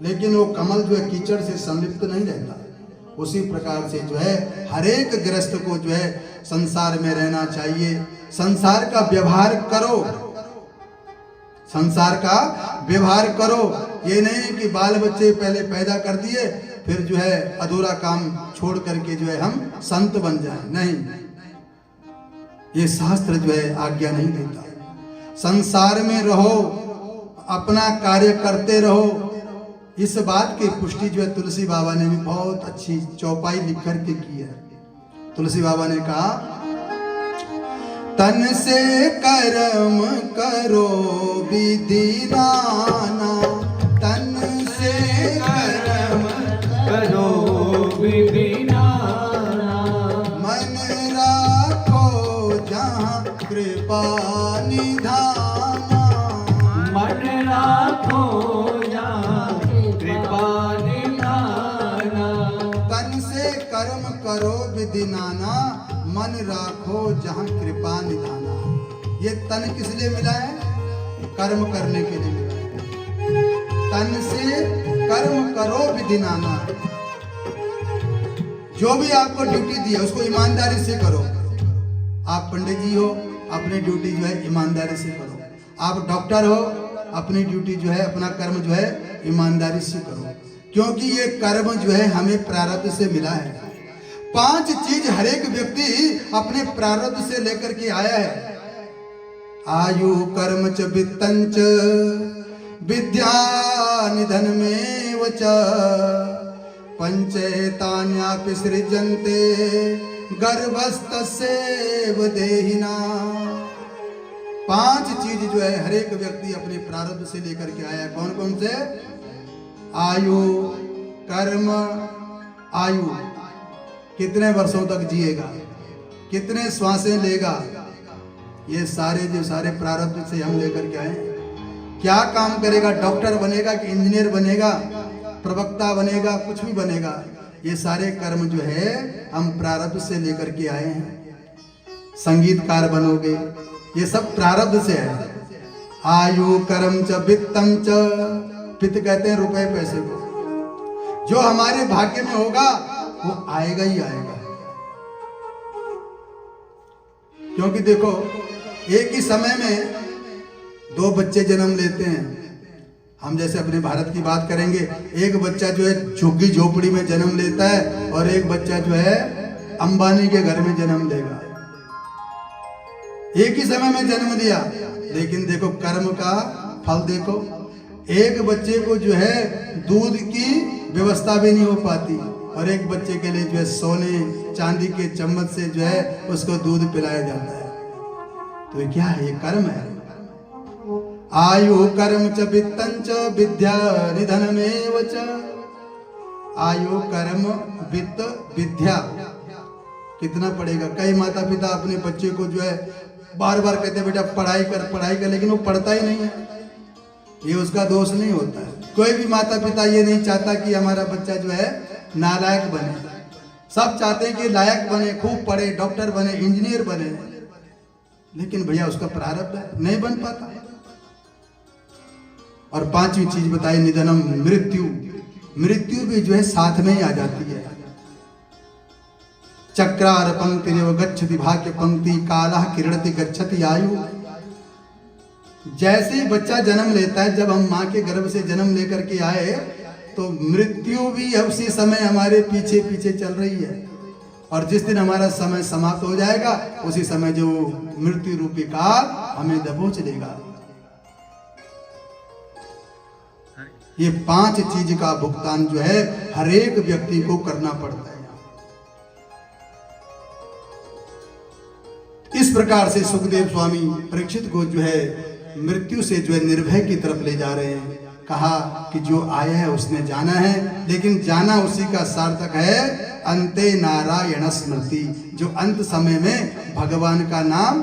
लेकिन वो कमल जो है कीचड़ से संलिप्त नहीं रहता। उसी प्रकार से जो है हर एक गृहस्थ को जो है संसार में रहना चाहिए। संसार का व्यवहार करो, संसार का व्यवहार करो। ये नहीं कि बाल बच्चे पहले पैदा कर दिए फिर जो है अधूरा काम छोड़ करके जो है हम संत बन जाएं, नहीं, ये शास्त्र जो है आज्ञा नहीं देता। संसार में रहो, अपना कार्य करते रहो। इस बात की पुष्टि जो है तुलसी बाबा ने भी बहुत अच्छी चौपाई लिख करके की है। तुलसी बाबा ने कहा, तन से कर्म करो विधि नाना, तन से कर्म करो विधि नाना, मन राखो जहाँ कृपा निधाना, मन राखो जहाँ कृपा निधाना। तन से कर्म करो विधि नाना, मन राखो जहाँ कृपा निधाना। ये तन किस लिए मिला है? कर्म करने के लिए मिला है। तन से कर्म करो विधि नाना। जो भी आपको ड्यूटी दी है उसको ईमानदारी से करो। आप पंडित जी हो, अपनी ड्यूटी जो है ईमानदारी से करो। आप डॉक्टर हो, अपनी ड्यूटी जो है, अपना कर्म जो है ईमानदारी से करो, क्योंकि ये कर्म जो है हमें प्रारब्ध से मिला है। 5 चीज हर एक व्यक्ति अपने प्रारब्ध से लेकर के आया है। आयु कर्म च वित्तं च विद्या निधनमेव च पंचेतान्यापि सृजन्ते गर्भस्तस्यैव देहिना। 5 चीज जो है हर एक व्यक्ति अपने प्रारब्ध से लेकर के आया है। कौन कौन से? आयु, कर्म, आयु कितने वर्षों तक जिएगा, कितने श्वासें लेगा, ये सारे जो सारे प्रारब्ध से हम लेकर के आए। क्या काम करेगा, डॉक्टर बनेगा कि इंजीनियर बनेगा, प्रवक्ता बनेगा, कुछ भी बनेगा, ये सारे कर्म जो है हम प्रारब्ध से लेकर के आए हैं। संगीतकार बनोगे, ये सब प्रारब्ध से है। आयु कर्म च वित्तम च, वित्त कहते हैं रुपए पैसे को। जो हमारे भाग्य में होगा वो आएगा ही आएगा। क्योंकि देखो एक ही समय में 2 बच्चे जन्म लेते हैं। हम जैसे अपने भारत की बात करेंगे, एक बच्चा जो है झुग्गी झोपड़ी में जन्म लेता है और एक बच्चा जो है अंबानी के घर में जन्म लेगा। एक ही समय में जन्म लिया, लेकिन देखो कर्म का फल देखो। एक बच्चे को जो है दूध की व्यवस्था भी नहीं हो पाती और एक बच्चे के लिए जो है सोने चांदी के चम्मच से जो है उसको दूध पिलाया जाता है। तो ये क्या है? ये कर्म है। आयु कर्म च वित्तं च विद्या निधनमेव च। आयु कर्म वित्त विद्या कितना पढ़ेगा? कई माता पिता अपने बच्चे को जो है बार बार कहते हैं बेटा पढ़ाई कर, लेकिन वो पढ़ता ही नहीं है। ये उसका दोष नहीं होता है। कोई भी माता पिता ये नहीं चाहता कि हमारा बच्चा जो है नालायक बने। सब चाहते हैं कि लायक बने, खूब पढ़े, डॉक्टर बने, इंजीनियर बने, लेकिन भैया उसका प्रारब्ध है, नहीं बन पाता। और 5वीं चीज बताई निधनम, मृत्यु। मृत्यु भी जो है साथ में ही आ जाती है। चक्रार पंक्ति गच्छति भाग्य पंक्ति, काला किरणति गच्छति आयु। जैसे ही बच्चा जन्म लेता है, जब हम माँ के गर्भ से जन्म लेकर के आए तो मृत्यु भी उसी समय हमारे पीछे पीछे चल रही है। और जिस दिन हमारा समय समाप्त हो जाएगा उसी समय जो मृत्यु रूपी काल हमें दबोच लेगा। ये 5 चीज का भुगतान जो है हर एक व्यक्ति को करना पड़ता है। इस प्रकार से सुखदेव स्वामी परीक्षित को जो है मृत्यु से जो है निर्भय की तरफ ले जा रहे हैं। कहा कि जो आया है उसने जाना है, लेकिन जाना उसी का सार्थक है। अंते नारायण स्मृति, जो अंत समय में भगवान का नाम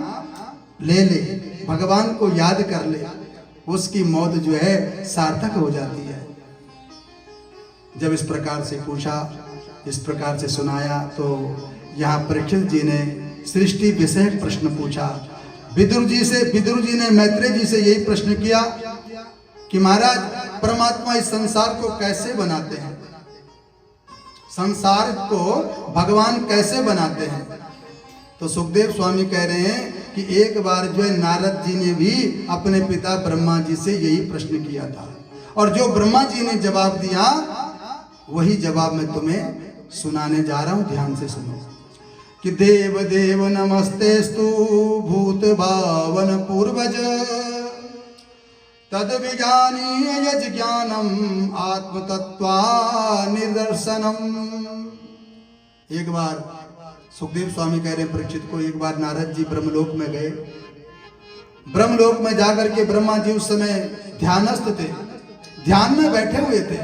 ले ले, भगवान को याद कर ले, उसकी मौत जो है सार्थक हो जाती है। जब इस प्रकार से पूछा, इस प्रकार से सुनाया, तो यहाँ परीक्षित जी ने सृष्टि विषयक प्रश्न पूछा। विदुर जी ने मैत्रेय जी से यही प्रश्न किया कि महाराज परमात्मा इस संसार को कैसे बनाते हैं, संसार को भगवान कैसे बनाते हैं। तो सुखदेव स्वामी कह रहे हैं कि एक बार जो है नारद जी ने भी अपने पिता ब्रह्मा जी से यही प्रश्न किया था, और जो ब्रह्मा जी ने जवाब दिया वही जवाब मैं तुम्हें सुनाने जा रहा हूं, ध्यान से सुनो। कि देव देव नमस्तेस्तु भूत भावन पूर्वज तद विज्ञानीय यज ज्ञानम आत्म तत्वा निदर्शनम। एक बार सुखदेव स्वामी कह रहे हैं परीक्षित को, एक बार नारद जी ब्रह्मलोक में गए। ब्रह्मलोक में जाकर के ब्रह्मा जी उस समय ध्यानस्थ थे, ध्यान में बैठे हुए थे।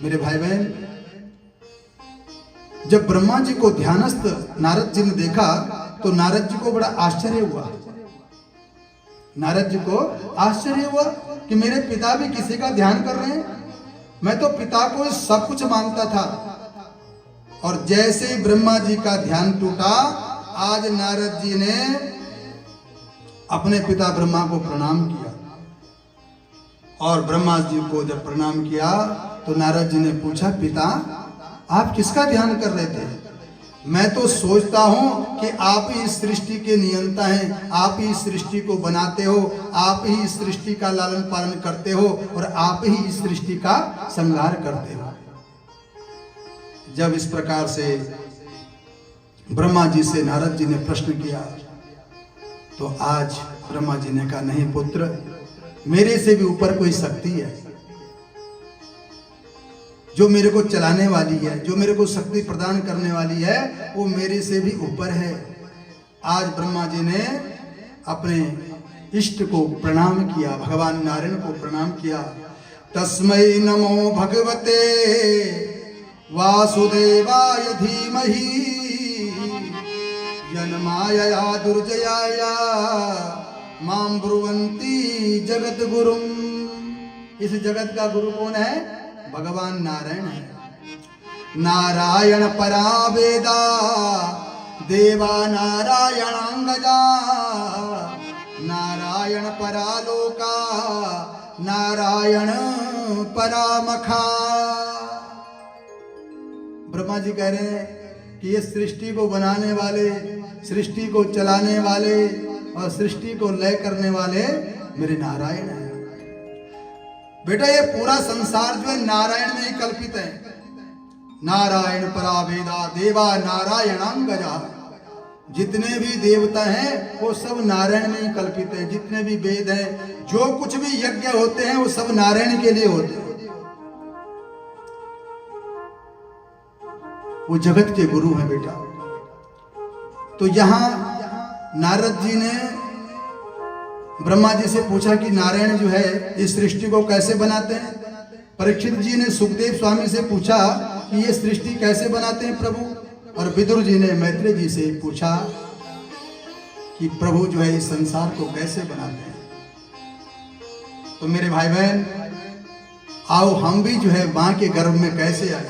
मेरे भाई बहन, जब ब्रह्मा जी को ध्यानस्थ नारद जी ने देखा तो नारद जी को बड़ा आश्चर्य हुआ। नारद जी को आश्चर्य हुआ कि मेरे पिता भी किसी का ध्यान कर रहे हैं, मैं तो पिता को सब कुछ मानता था। और जैसे ही ब्रह्मा जी का ध्यान टूटा, आज नारद जी ने अपने पिता ब्रह्मा को प्रणाम किया। और ब्रह्मा जी को जब प्रणाम किया तो नारद जी ने पूछा, पिता आप किसका ध्यान कर रहे थे? मैं तो सोचता हूं कि आप ही इस सृष्टि के नियंता हैं, आप ही इस सृष्टि को बनाते हो, आप ही इस सृष्टि का लालन पालन करते हो और आप ही इस सृष्टि का संहार करते हो। जब इस प्रकार से ब्रह्मा जी से नारद जी ने प्रश्न किया तो आज ब्रह्मा जी ने कहा, नहीं पुत्र, मेरे से भी ऊपर कोई शक्ति है जो मेरे को चलाने वाली है, जो मेरे को शक्ति प्रदान करने वाली है, वो मेरे से भी ऊपर है। आज ब्रह्मा जी ने अपने इष्ट को प्रणाम किया, भगवान नारायण को प्रणाम किया। तस्मै नमो भगवते वासुदेवाय धीमहि जन्मायया दुर्जयाय मां ब्रुवन्ति जगत गुरुम। इस जगत का गुरु कौन है? भगवान नारायण है। नारायण परा वेदा देवा नारायणांगजा, नारायण परा लोका नारायण परा मखा। ब्रह्मा जी कह रहे हैं कि ये सृष्टि को बनाने वाले, सृष्टि को चलाने वाले और सृष्टि को लय करने वाले मेरे नारायण हैं। बेटा ये पूरा संसार जो है नारायण में ही कल्पित है। नारायण परा वेदा देवा नारायणांगजा। जितने भी देवता हैं वो सब नारायण में ही कल्पित है। जितने भी वेद हैं, जो कुछ भी यज्ञ होते हैं वो सब नारायण के लिए होते हैं। वो जगत के गुरु हैं बेटा। तो यहां नारद जी ने ब्रह्मा जी से पूछा कि नारायण जो है इस सृष्टि को कैसे बनाते हैं। परीक्षित जी ने सुखदेव स्वामी से पूछा कि ये सृष्टि कैसे बनाते हैं प्रभु, और विदुर जी ने मैत्रेय जी से पूछा कि प्रभु जो है इस संसार को कैसे बनाते हैं। तो मेरे भाई बहन, आओ हम भी जो है मां के गर्भ में कैसे आए,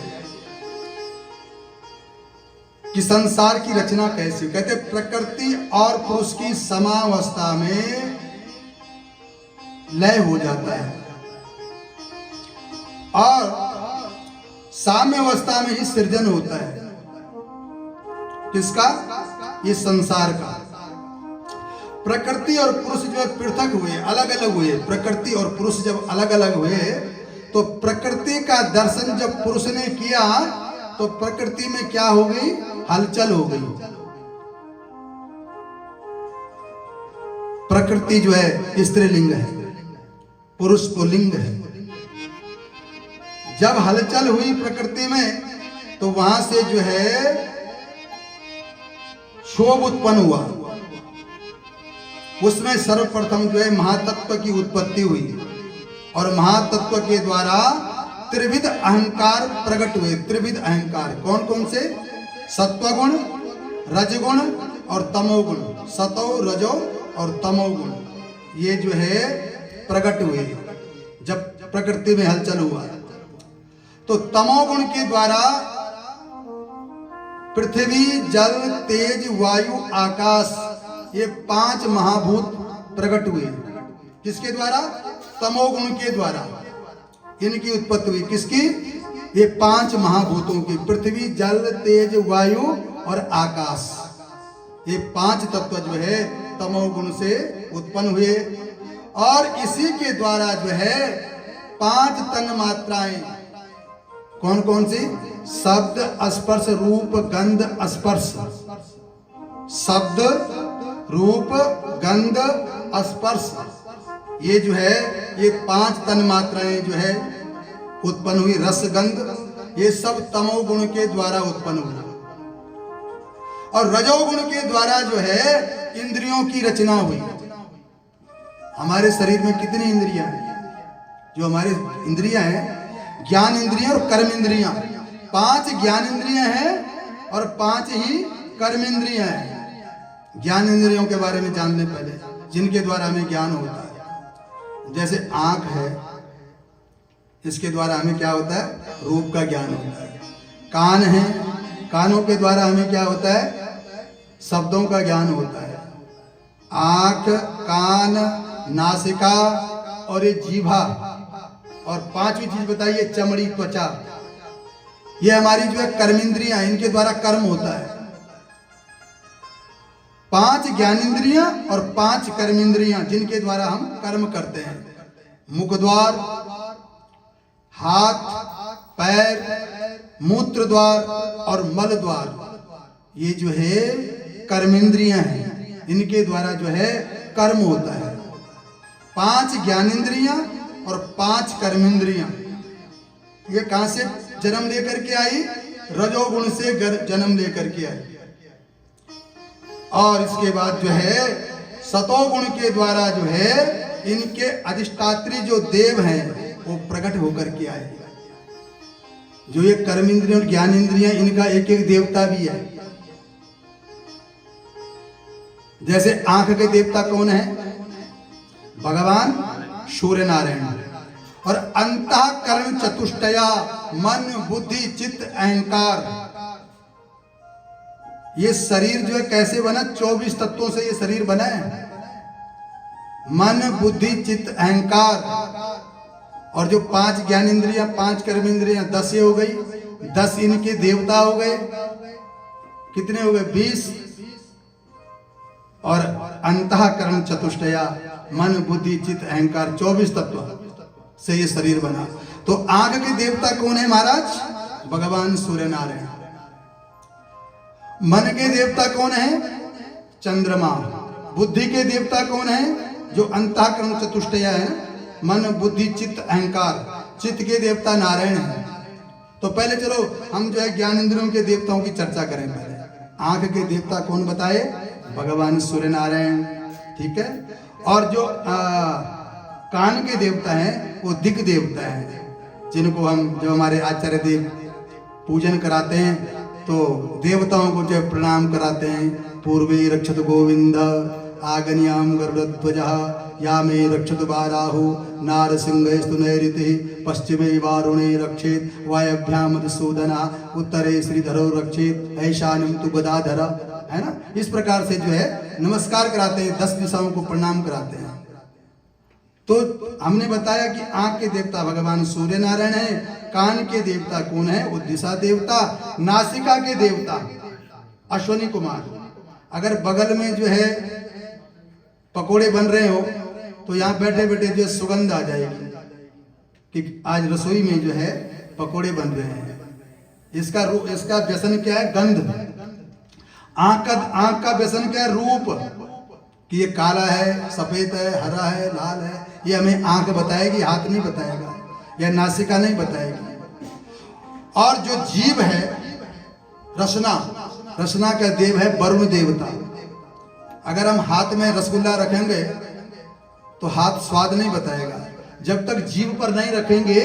कि संसार की रचना कैसी। कहते प्रकृति और पुरुष की समावस्था में लय हो जाता है और साम्य अवस्था में ही सृजन होता है। किसका? इस संसार का। प्रकृति और पुरुष जो है पृथक हुए, अलग अलग हुए। प्रकृति और पुरुष जब अलग अलग हुए तो प्रकृति का दर्शन जब पुरुष ने किया तो प्रकृति में क्या हो गई? हलचल हो गई। प्रकृति जो है स्त्रीलिंग है, पुरुष पुल्लिंग है। जब हलचल हुई प्रकृति में तो वहां से जो है क्षोभ उत्पन्न हुआ। उसमें सर्वप्रथम जो है महातत्व की उत्पत्ति हुई और महातत्व के द्वारा त्रिविध अहंकार प्रकट हुए। त्रिविध अहंकार कौन कौन से? सत्वगुण, रजगुण और तमोगुण। सतो, रजो और तमोगुण ये जो है प्रकट हुए जब प्रकृति में हलचल हुआ। तो तमोगुण के द्वारा पृथ्वी, जल, तेज, वायु, आकाश ये 5 महाभूत प्रकट हुए। किसके द्वारा? तमोगुण के द्वारा इनकी उत्पत्ति हुई। किसकी? ये 5 महाभूतों की, पृथ्वी, जल, तेज, वायु और आकाश। ये 5 तत्व जो है तमोगुण से उत्पन्न हुए और इसी के द्वारा जो है 5 तन मात्राएं, कौन कौन सी? शब्द, स्पर्श, रूप, गंध, स्पर्श। शब्द, रूप, गंध, स्पर्श, ये जो है ये 5 तन मात्राएं जो है उत्पन्न हुई। रस, गंध, ये सब तमोगुण के द्वारा उत्पन्न हुई। और रजोगुण के द्वारा जो है इंद्रियों की रचना हुई। हमारे शरीर में कितनी इंद्रियां हैं? जो हमारी इंद्रियां हैं, ज्ञान इंद्रियां और कर्म इंद्रियां, 5 ज्ञान इंद्रियां हैं और 5 ही कर्म इंद्रियां हैं। ज्ञान इंद्रियों के बारे में जान लें पहले, जिनके द्वारा हमें ज्ञान होता है। जैसे आंख है, इसके द्वारा हमें क्या होता है? रूप का ज्ञान होता है। कान है, कानों के द्वारा हमें क्या होता है? शब्दों का ज्ञान होता है। आंख, कान, नासिका और ये जीभा, और 5वीं चीज बताइए चमड़ी, त्वचा। ये हमारी जो है कर्मेंद्रियां, इनके द्वारा कर्म होता है। 5 ज्ञानेंद्रियां और 5 कर्मेंद्रियां, जिनके द्वारा हम कर्म करते हैं। मुख द्वार, हाथ, पैर, मूत्र द्वार और मल द्वार, ये जो है कर्मेंद्रियां हैं। इनके द्वारा जो है कर्म होता है। 5 ज्ञानेंद्रियां और 5 कर्मेंद्रियां। ये कहां से जन्म लेकर के आई? रजोगुण से जन्म लेकर के आई। और इसके बाद जो है सतोगुण के द्वारा जो है इनके अधिष्ठात्री जो देव हैं वो प्रकट होकर के आए। जो ये कर्मेंद्रिय और ज्ञानेंद्रियां, इनका एक एक देवता भी है। जैसे आंख के देवता कौन है? भगवान सूर्य नारायण। और अंतःकरण चतुष्टया, मन, बुद्धि, चित्त, अहंकार, ये शरीर जो है कैसे बना? 24 तत्वों से ये शरीर बना है। मन, बुद्धि, चित्त, अहंकार। और जो 5 ज्ञानेंद्रियां, 5 कर्मेंद्रियां, 10 ये हो गई। 10 इनके देवता हो गए। कितने हो गए? 20। और अंतःकरण चतुष्टया, मन, बुद्धि, चित्त, अहंकार, 24 तत्व से ये शरीर बना। तो आंख के देवता कौन है महाराज? भगवान सूर्य नारायण। मन के देवता कौन है? चंद्रमा। बुद्धि के देवता कौन है? जो अंतःकरण चतुष्टया है, मन, बुद्धि, चित्त, अहंकार। चित्त के देवता नारायण है। तो पहले चलो हम जो है ज्ञानेंद्रियों के देवताओं की चर्चा करें। पहले आंख के देवता कौन बताए? भगवान सूर्य नारायण, ठीक है। और जो कान के देवता हैं वो दिक् देवता है, जिनको हम जो हमारे आचार्य देव पूजन कराते हैं तो देवताओं को जो प्रणाम कराते हैं। पूर्वे रक्षत गोविंद, आगन्याम गरुड़ध्वजः, या मे रक्षत बाराहु, नारसिंहस्तु नैऋतिः, पश्चिमे वारुणे रक्षेत, वायव्याम मधुसूदनः, उत्तरे श्रीधरो रक्षेत, ऐशान्यं तु गदाधर। है ना? इस प्रकार से जो है नमस्कार कराते हैं, 10 दिशाओं को प्रणाम कराते हैं। तो हमने बताया कि आंख के देवता भगवान सूर्य नारायण है। कान के देवता कौन है? वो दिशा देवता। नासिका के देवता अश्वनी कुमार। अगर बगल में जो है पकोड़े बन रहे हो तो यहाँ बैठे बैठे जो है सुगंध आ जाएगी कि आज रसोई में जो है पकोड़े बन रहे हैं। इसका व्यसन क्या है? गंध। आंख का व्यसन क्या है? रूप, कि ये काला है, सफेद है, हरा है, लाल है। ये हमें आंख बताएगी, हाथ नहीं बताएगा, या नासिका नहीं बताएगी। और जो जीव है रसना, रसना का देव है वरुण देवता। अगर हम हाथ में रसगुल्ला रखेंगे तो हाथ स्वाद नहीं बताएगा। जब तक जीभ पर नहीं रखेंगे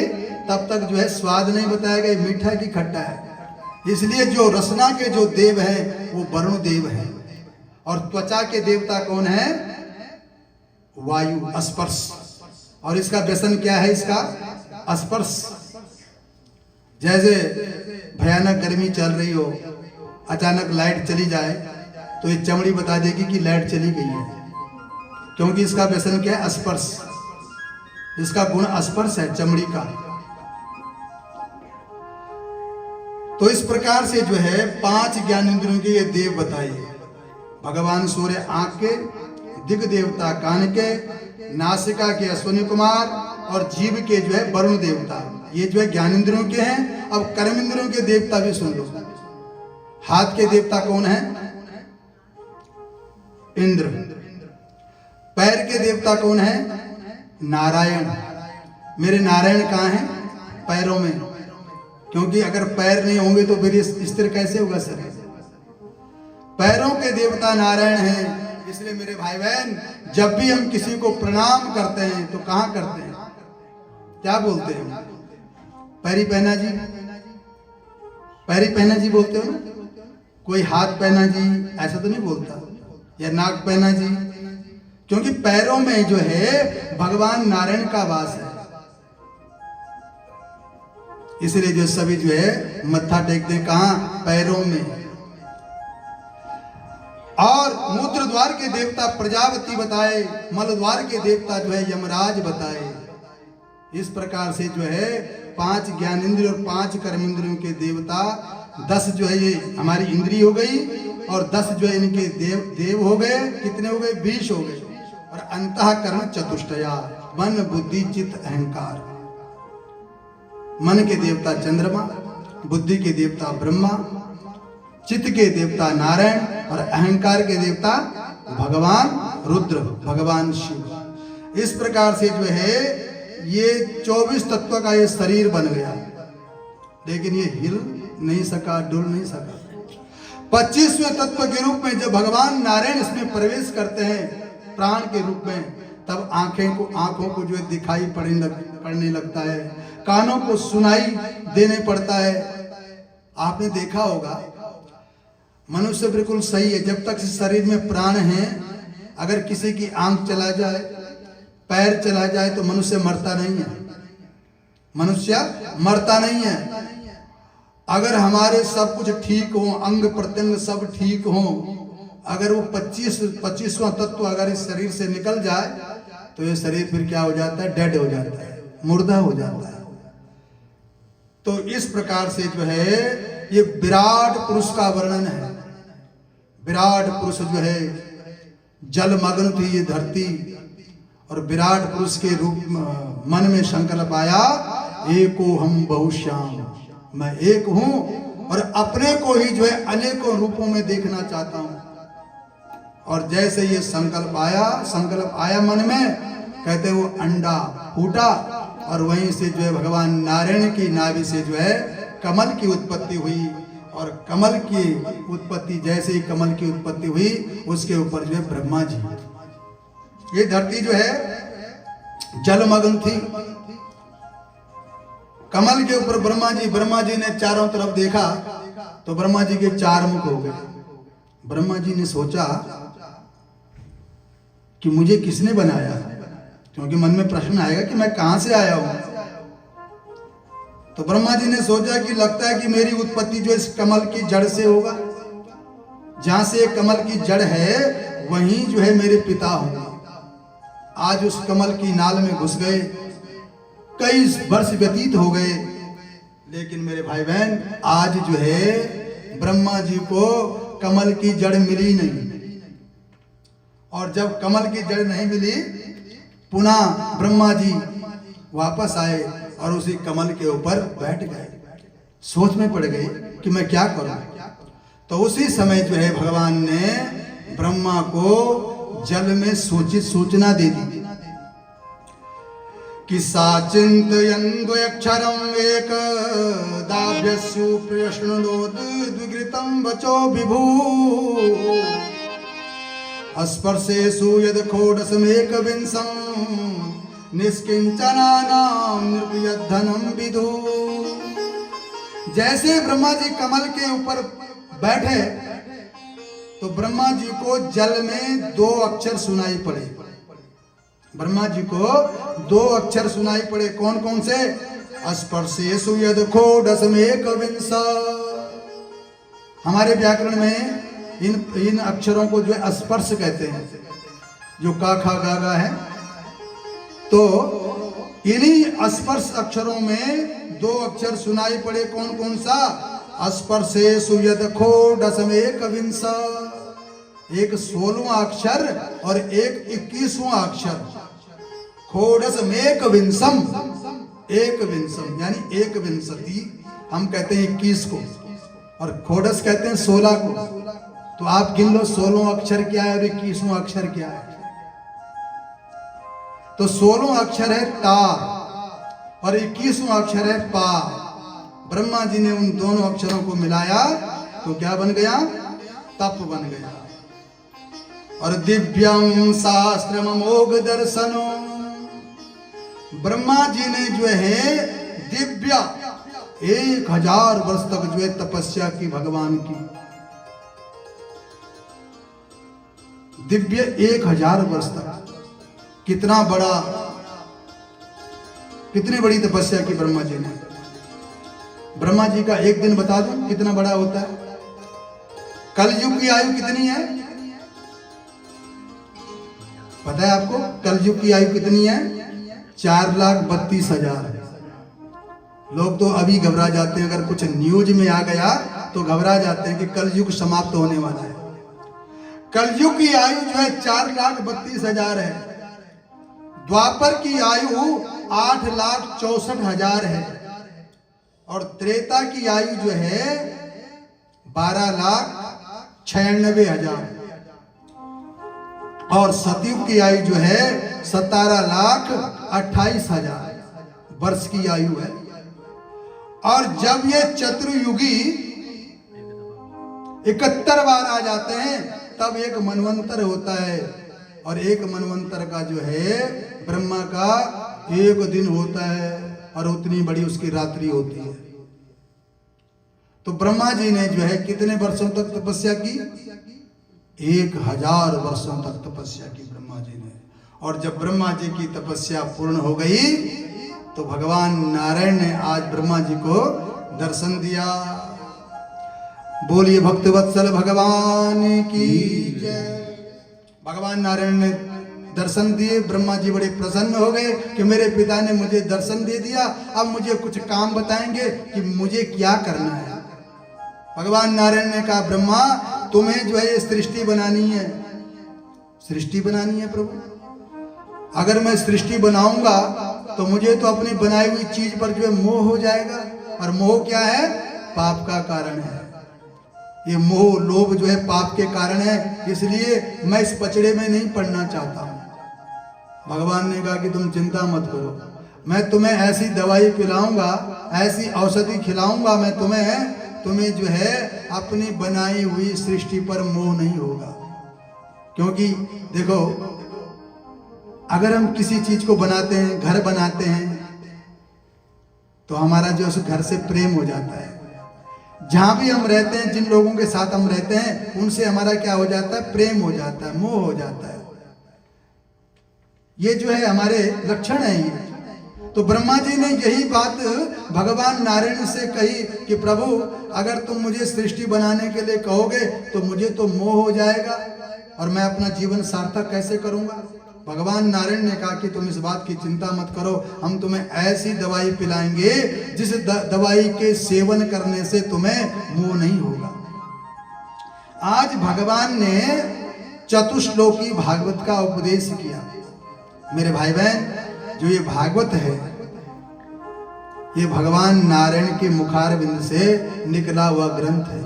तब तक जो है स्वाद नहीं बताएगा ये मीठा है कि खट्टा है। इसलिए जो रसना के जो देव है वो वरुण देव है। और त्वचा के देवता कौन है? वायु, स्पर्श। और इसका व्यसन क्या है? इसका स्पर्श। जैसे भयानक गर्मी चल रही हो, अचानक लाइट चली जाए तो ये चमड़ी बता देगी कि लाइट चली गई है, क्योंकि इसका व्यसन क्या है? स्पर्श। इसका गुण स्पर्श है चमड़ी का। तो इस प्रकार से जो है 5 ज्ञानेंद्रियों के ये देव बताए। भगवान सूर्य आंख के, दिग देवता कान के, नासिका के अश्विनी कुमार और जीव के जो है वरुण देवता, ये जो है ज्ञानेंद्रियों के हैं। अब कर्मेंद्रियों के देवता भी सुन लो। हाथ के देवता कौन है? इंद्र। पैर के देवता कौन है? नारायण। मेरे नारायण कहाँ हैं? पैरों में, क्योंकि अगर पैर नहीं होंगे तो फिर स्थिर कैसे होगा शरीर? पैरों के देवता नारायण हैं। इसलिए मेरे भाई बहन, जब भी हम किसी को प्रणाम करते हैं तो कहाँ करते हैं? क्या बोलते हैं? पैरी पहना जी, पैरी पहना जी बोलते हो ना? कोई हाथ पहना जी ऐसा तो नहीं बोलता, या नाक पहना जी, क्योंकि पैरों में जो है भगवान नारायण का वास है। इसलिए जो सभी जो है मत्था टेकते कहां? पैरों में। और मूत्र द्वार के देवता प्रजापति बताए, मल द्वार के देवता जो है यमराज बताए। इस प्रकार से जो है 5 ज्ञानेंद्रिय और 5 कर्मेंद्रियों के देवता, 10 जो है ये हमारी इंद्रिय हो गई, और 10 जो है इनके देव हो गए। कितने हो गए? 20 हो गए। और अंतःकरण चतुष्टया, मन बुद्धि चित्त अहंकार। मन के देवता चंद्रमा, बुद्धि के देवता ब्रह्मा, चित्त के देवता नारायण, और अहंकार के देवता भगवान रुद्र, भगवान शिव। इस प्रकार से जो है ये 24 तत्व का ये शरीर बन गया, लेकिन ये हिल नहीं सका, डुल नहीं सका। 25वें तत्व के रूप में जब भगवान नारायण इसमें प्रवेश करते हैं प्राण के रूप में, तब आंखों को जो है दिखाई पड़ने लगता है, कानों को सुनाई देने पड़ता है। आपने देखा होगा मनुष्य बिल्कुल सही है, जब तक इस शरीर में प्राण है, अगर किसी की आंख चला जाए, पैर चला जाए तो मनुष्य मरता नहीं है। मनुष्य मरता नहीं है। अगर हमारे सब कुछ ठीक हो, अंग प्रत्यंग सब ठीक हो, अगर वो 25वां तत्व अगर इस शरीर से निकल जाए तो ये शरीर फिर क्या हो जाता है? डेड हो जाता है, मुर्दा हो जाता है। तो इस प्रकार से जो है ये विराट पुरुष का वर्णन है। विराट पुरुष जो है जलमग्न थी ये धरती, और विराट पुरुष के रूप मन में संकल्प आया, एको हम बहुश्याम, मैं एक हूं और अपने को ही जो है अनेकों रूपों में देखना चाहता हूं। और जैसे ये संकल्प आया मन में, कहते वो अंडा फूटा, और वहीं से जो है भगवान नारायण की नाभि से जो है कमल की उत्पत्ति हुई। और कमल की उत्पत्ति, जैसे ही कमल की उत्पत्ति हुई, उसके ऊपर जो है ब्रह्मा जी, ये धरती जो है जलमग्न थी। कमल के ऊपर ब्रह्मा जी ने चारों तरफ देखा तो ब्रह्मा जी के 4 मुख हो गए। ब्रह्मा जी ने सोचा कि मुझे किसने बनाया, क्योंकि मन में प्रश्न आएगा कि मैं कहां से आया हूं। तो ब्रह्मा जी ने सोचा कि लगता है कि मेरी उत्पत्ति जो इस कमल की जड़ से होगा, जहां से कमल की जड़ है वहीं जो है मेरे पिता होंगे। आज उस कमल की नाल में घुस गए, कई वर्ष व्यतीत हो गए, लेकिन मेरे भाई बहन आज जो है ब्रह्मा जी को कमल की जड़ मिली नहीं। और जब कमल की जड़ नहीं मिली, पुनः ब्रह्मा जी वापस आए और उसी कमल के ऊपर बैठ गए। सोच में पड़ गए कि मैं क्या करूं। तो उसी समय जो है भगवान ने ब्रह्मा को जल में सूचना दे दी कि साचिन्तयन्द्वयक्षरं एकदाभ्यस्यु प्रश्नोद द्विघृतं वचो विभू स्पर्शेषु यद खोडसमेकविंशं निष्किंचनानां निर्यद्धनं विदु। जैसे ब्रह्मा जी कमल के ऊपर बैठे तो ब्रह्मा जी को जल में 2 अक्षर सुनाई पड़े। ब्रह्मा जी को 2 अक्षर सुनाई पड़े। कौन कौन से? स्पर्शेषु यद खोडसमेकविंश। हमारे व्याकरण में इन अक्षरों को जो है स्पर्श कहते हैं, जो का खा गा गा है। तो इन्हीं स्पर्श अक्षरों में दो अक्षर सुनाई पड़े, कौन कौन सा? स्पर्शे सुयद खोडस में एक विंश, एक 16वां अक्षर और एक 21वां अक्षर। खोडस में एक विंशम, एक विंशम यानी एक विंशति, हम कहते हैं 21 को, और खोडस कहते हैं 16 को। तो आप गिन लो 16वां अक्षर क्या है और 21वां अक्षर क्या है। तो 16वां अक्षर है ता और 21वां अक्षर है पा। ब्रह्मा जी ने उन दोनों अक्षरों को मिलाया तो क्या बन गया? तप बन गया। और दिव्यम शास्त्रम अमोघ दर्शनो, ब्रह्मा जी ने जो है दिव्य 1000 वर्ष तक जो है तपस्या की भगवान की, दिव्य 1000 वर्ष तक। कितना बड़ा, कितनी बड़ी तपस्या की ब्रह्मा जी ने। ब्रह्मा जी का एक दिन बता दूं कितना बड़ा होता है। कलयुग की आयु कितनी है पता है आपको? कलयुग की आयु कितनी है? 4,32,000। लोग तो अभी घबरा जाते हैं, अगर कुछ न्यूज में आ गया तो घबरा जाते हैं कि कलयुग समाप्त होने वाला है। कलयुग की आयु जो है 4,32,000 है। द्वापर की आयु 8,64,000 है और त्रेता की आयु जो है 12,96,000 और सतयुग की आयु जो है 17,28,000 वर्ष की आयु है। और जब ये चतुर्युगी 71 बार आ जाते हैं तब एक मनवंतर होता है, और एक मनवंतर का जो है ब्रह्मा का एक दिन होता है और उतनी बड़ी उसकी रात्रि होती है। तो ब्रह्मा जी ने जो है कितने वर्षों तक तपस्या की? 1000 वर्षों तक तपस्या की ब्रह्मा जी ने। और जब ब्रह्मा जी की तपस्या पूर्ण हो गई तो भगवान नारायण ने आज ब्रह्मा जी को दर्शन दिया। बोलिए भक्तवत्सल भगवान की जय। भगवान नारायण ने दर्शन दिए, ब्रह्मा जी बड़े प्रसन्न हो गए कि मेरे पिता ने मुझे दर्शन दे दिया, अब मुझे कुछ काम बताएंगे कि मुझे क्या करना है। भगवान नारायण ने कहा ब्रह्मा तुम्हें जो है ये सृष्टि बनानी है। सृष्टि बनानी है प्रभु? अगर मैं सृष्टि बनाऊंगा तो मुझे तो अपनी बनाई हुई चीज पर जो है मोह हो जाएगा, और मोह क्या है? पाप का कारण है। ये मोह लोभ जो है पाप के कारण है, इसलिए मैं इस पचड़े में नहीं पड़ना चाहता हूं। भगवान ने कहा कि तुम चिंता मत करो, मैं तुम्हें ऐसी दवाई पिलाऊंगा, ऐसी औषधि खिलाऊंगा मैं तुम्हें जो है अपनी बनाई हुई सृष्टि पर मोह नहीं होगा। क्योंकि देखो अगर हम किसी चीज को बनाते हैं, घर बनाते हैं, तो हमारा जो उस घर से प्रेम हो जाता है। जहां भी हम रहते हैं, जिन लोगों के साथ हम रहते हैं, उनसे हमारा क्या हो जाता है? प्रेम हो जाता है, मोह हो जाता है। ये जो है हमारे लक्षण है ये। तो ब्रह्मा जी ने यही बात भगवान नारायण से कही कि प्रभु अगर तुम मुझे सृष्टि बनाने के लिए कहोगे तो मुझे तो मोह हो जाएगा और मैं अपना जीवन सार्थक कैसे करूंगा। भगवान नारायण ने कहा कि तुम इस बात की चिंता मत करो, हम तुम्हें ऐसी दवाई पिलाएंगे जिस दवाई के सेवन करने से तुम्हें मोह नहीं होगा। आज भगवान ने चतुश्लोकी भागवत का उपदेश किया। मेरे भाई बहन, जो ये भागवत है ये भगवान नारायण के मुखारविंद से निकला हुआ ग्रंथ है।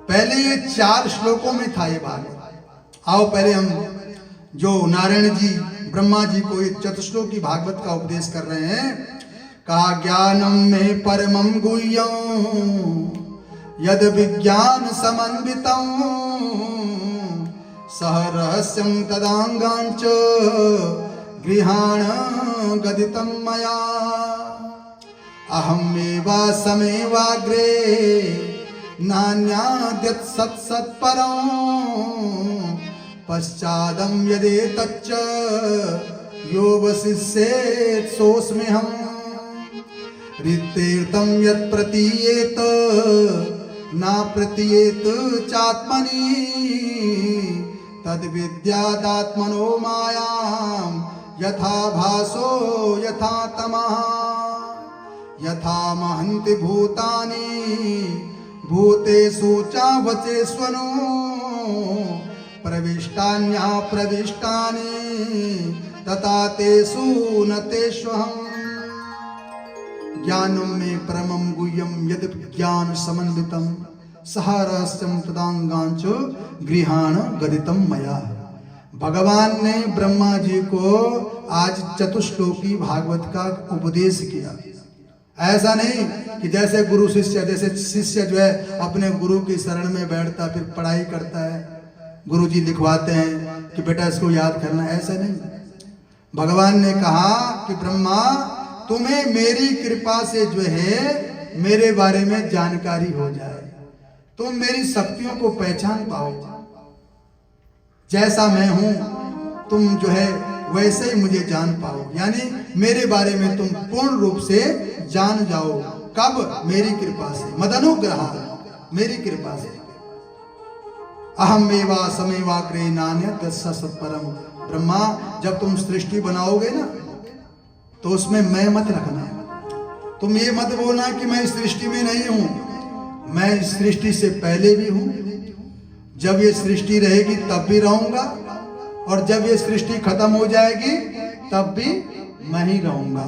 पहले ये 4 श्लोकों में था ये भागवत। आओ पहले हम जो नारायण जी ब्रह्मा जी को ये चतुश्लोकी भागवत का उपदेश कर रहे हैं। कहा ज्ञानम में परमम गुह्यम यद विज्ञान समन्वितम सह रहस्यम तदांगांच गृहाण गदितम मया अहमेवा समेवाग्रे नान्याद्यत् सत्सत्परं पश्चादं यदेतच्च यो वसिष्येत् सोऽस्म्यहम् ऋतेर्तं यत् प्रतीयेत न प्रतीयेत चात्मनि तद्विद्यादात्मनो मायां यथा भासो यथा तमः यथा महन्ति भूतानि भूतेषु चावचेष्वनु प्रविष्टान्यः प्रविष्टानि तथा तेषु न तेष्वहम् ज्ञानं मे परमं गुह्यं यद् ज्ञान समन्वितं सह रहस्यं तदांगांच गृहाण गदितं मया। भगवान ने ब्रह्मा जी को आज चतुश्लोकी भागवत का उपदेश किया। ऐसा नहीं कि जैसे गुरु शिष्य, जैसे शिष्य जो है अपने गुरु की शरण में बैठता फिर पढ़ाई करता है, गुरु जी लिखवाते हैं कि बेटा इसको याद करना, ऐसा नहीं। भगवान ने कहा कि ब्रह्मा तुम्हें मेरी कृपा से जो है मेरे बारे में जानकारी हो जाए, तुम मेरी शक्तियों को पहचान पाओ, जैसा मैं हूं तुम जो है वैसे ही मुझे जान पाओ, यानी मेरे बारे में तुम पूर्ण रूप से जान जाओ। कब? मेरी कृपा से, मदनुग्रह, मेरी कृपा से। अहमेवा समेवाग्रे नान्यत् सत्परम। ब्रह्मा जब तुम सृष्टि बनाओगे ना तो उसमें मैं मत रखना, तुम ये मत बोलना कि मैं इस सृष्टि में नहीं हूं, मैं इस सृष्टि से पहले भी हूं, जब ये सृष्टि रहेगी तब भी रहूंगा, और जब ये सृष्टि खत्म हो जाएगी तब भी मैं ही रहूंगा।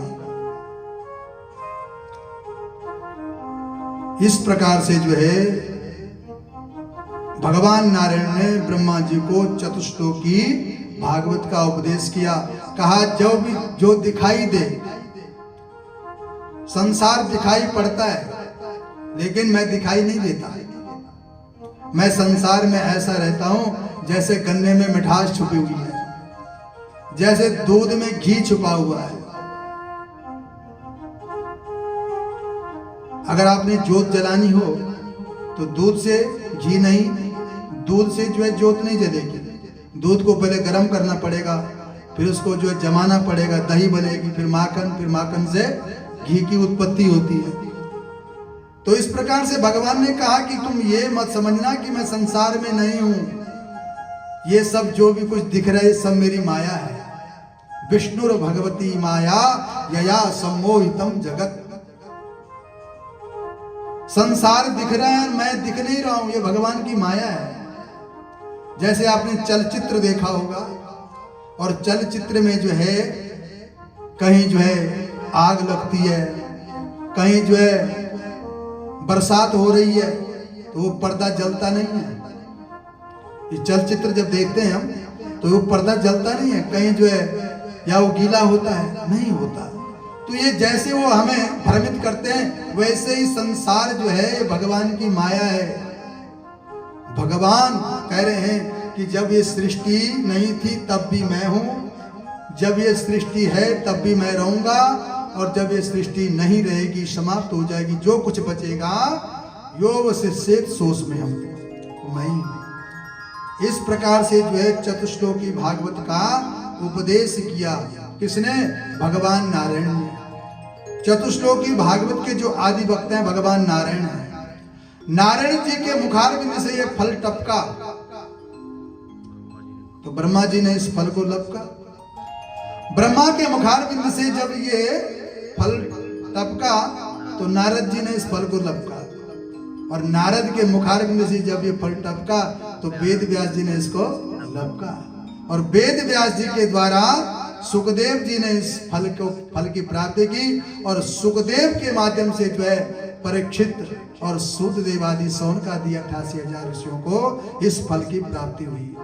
इस प्रकार से जो है भगवान नारायण ने ब्रह्मा जी को चतुश्लोकी भागवत का उपदेश किया। कहा जो दिखाई दे, संसार दिखाई पड़ता है लेकिन मैं दिखाई नहीं देता। मैं संसार में ऐसा रहता हूं जैसे गन्ने में मिठास छुपी हुई है, जैसे दूध में घी छुपा हुआ है। अगर आपने जोत जलानी हो तो दूध से घी नहीं, दूध से जो है जोत नहीं जलेगी। दूध को पहले गर्म करना पड़ेगा, फिर उसको जो है जमाना पड़ेगा, दही बनेगी, फिर माखन से घी की उत्पत्ति होती है। तो इस प्रकार से भगवान ने कहा कि तुम ये मत समझना कि मैं संसार में नहीं हूं, ये सब जो भी कुछ दिख रहा है सब मेरी माया है। विष्णुर भगवती माया यया सम्मोहितम जगत। संसार दिख रहा है, मैं दिख नहीं रहा हूं, ये भगवान की माया है। जैसे आपने चलचित्र देखा होगा, और चलचित्र में जो है कहीं जो है आग लगती है, कहीं जो है बरसात हो रही है तो वो पर्दा जलता नहीं है। ये चलचित्र जब देखते हैं हम तो वो पर्दा जलता नहीं है, कहीं जो है या वो गीला होता है, नहीं होता। तो ये जैसे वो हमें भ्रमित करते हैं वैसे ही संसार जो है ये भगवान की माया है। भगवान कह रहे हैं कि जब ये सृष्टि नहीं थी तब भी मैं हूं, जब ये सृष्टि है तब भी मैं रहूंगा, और जब ये सृष्टि नहीं रहेगी, समाप्त हो जाएगी, जो कुछ बचेगा योग से सोच में हम मैं ही। इस प्रकार से जो है चतुश्लोकी भागवत का उपदेश किया। किसने? भगवान नारायण ने। चतुश्लोकी भागवत के जो आदि वक्ता हैं भगवान नारायण हैं। नारायण जी के मुखारविंद से ये फल टपका तो ब्रह्मा जी ने इस फल को लपका। ब्रह्मा के मुखारविंद से जब ये फल टपका तो नारद जी ने इस फल को लपका, और नारद के मुखारविंद से जब ये फल टपका तो वेद व्यास जी ने इसको लपका, और वेद व्यास जी के द्वारा सुखदेव जी ने इस फल की प्राप्ति की, और सुखदेव के माध्यम से जो है परीक्षित और सूतदेव आदि 88,000 ऋषियों को इस फल की प्राप्ति हुई।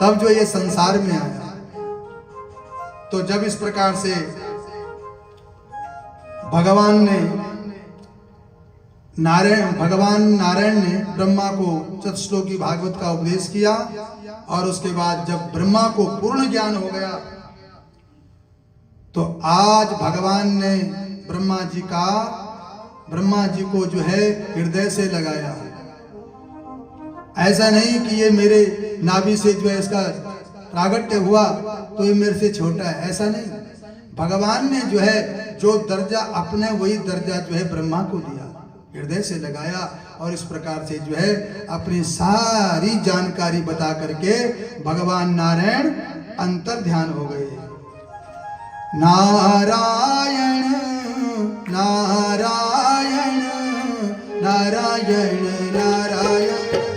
तब जो ये संसार में आया। तो जब इस प्रकार से भगवान नारायण ने ब्रह्मा को चतुश्लोकी भागवत का उपदेश किया, और उसके बाद जब ब्रह्मा को पूर्ण ज्ञान हो गया तो आज भगवान ने ब्रह्मा जी को जो है हृदय से लगाया। ऐसा नहीं कि ये मेरे नाभि से जो है इसका प्रागट्य हुआ तो ये मेरे से छोटा है, ऐसा नहीं। भगवान ने जो है जो दर्जा अपने वही दर्जा जो है ब्रह्मा को दिया, हृदय से लगाया, और इस प्रकार से जो है अपनी सारी जानकारी बता करके भगवान नारायण अंतर ध्यान हो गए। नारायण नारायण नारायण नारायण